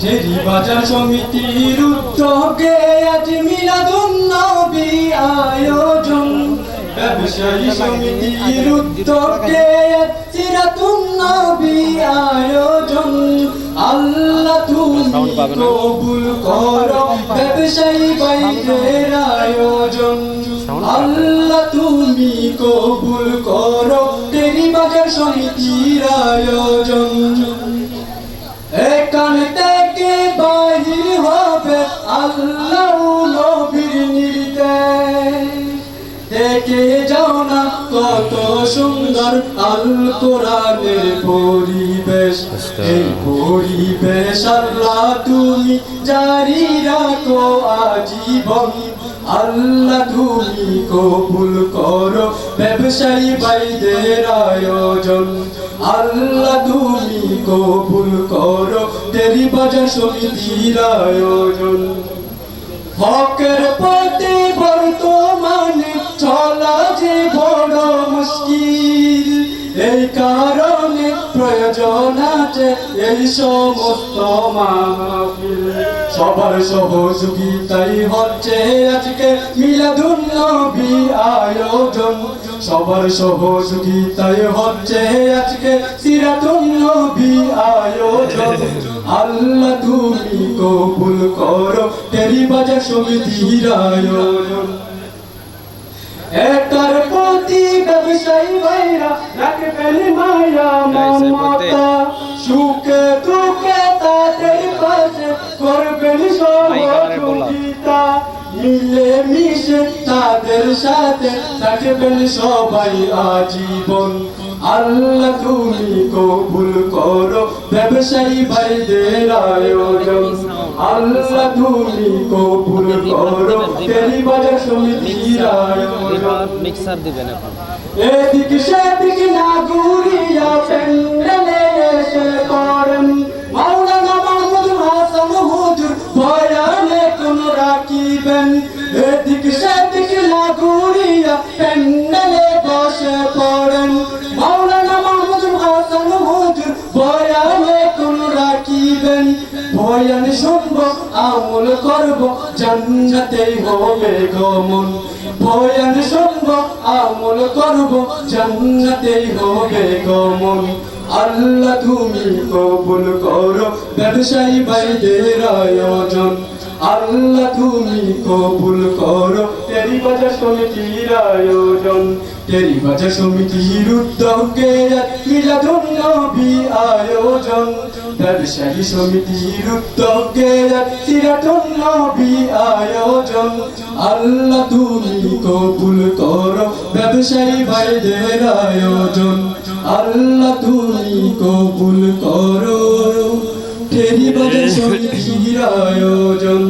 টেরি বাজার সমিতির উদ্যোগে আজ মিলাদুন নবী আয়োজন, ব্যবসায়ী সমিতির উদ্যোগে আজ সিরাতুন নবী আয়োজন। আল্লাহ তুমি কবুল করো ব্যবসায়ী ভাইদের আয়োজন, আল্লাহ তুমি কবুল করো টেরি বাজার সমিতির আয়োজন। এখান থেকে বাহির হবে আল্লাহ নবীর নির্দেশ, দেখে যাও না কত সুন্দর আল কোরআনের পরিবেশ। এই পরিবেশ আল্লাহ তুমি জারি রাখো আজীবন, আল্লাহ তুমি কবুল করো ব্যবসায়ী ভাইদের আয়োজন, আল্লাহ তুমি কবুল করো টেরি বাজার সমিতির আয়োজন। হকের পথে বর্তমানে চলা যে বড় মুশকিল, এই কারণে প্রয়োজন আছে এই সমস্ত মাহফিল। সবার সহযোগিতাই হচ্ছে আজকে মিলাদুন নবী আয়োজন, সবার সহযোগিতাই হচ্ছে আজকে সিরাতুন নবী আয়োজন। আল্লাহ তুমি কবুল করো টেরি বাজার সমিতির আয়োজন। এটার প্রতি ব্যবসায়ী ভাইরা রাখবেন মায়া মমতা, সুখে দুঃখে তাদের পাশে করবেন সহযোগিতা, মিলে মিশে তাদের সাথে থাকবেন সবাই আজীবন। আল্লাহ তুমি কবুল করো ব্যবসায়ী ভাইদের আয়োজন, আল্লাহ তুমি কবুল করো টেরি বাজার সমিতির আয়োজন। মিক্সার দিবেন এখন। এদিক সেদিক না ঘুরিয়া প্যান্ডেলে এসে পড়েন মাওলানা মাহমুদ হাসান হুজুর বয়ানে কোন রাখিবেন। এদিক সেদিক না ঘুরিয়া প্যান্ডেলে বসে পড়েন মাওলানা মাহমুদ হাসান হুজুর বয়ানে কোন রাখিবেন। বয়ান শুনব আমল করব জান্নাতেই হবে গমন, বয়ান শুনব আমল করব জান্নাতেই হবে গমন। আল্লাহ তুমি কবুল করো ব্যবসায়ী ভাইদের আয়োজন, আল্লাহ তুমি কবুল করো টেরি বাজার সমিতির আয়োজন। টেরি বাজার সমিতির উদ্যোগে মিলাদুন নবী আয়োজন, ব্যবসায়ী সমিতির উদ্যোগে সিরাতুন নবী আয়োজন। আল্লাহ তুমি কবুল করো ব্যবসায়ী ভাইদের আয়োজন, আল্লাহ তুমি কবুল করো টেরি বাজার সমিতির আয়োজন।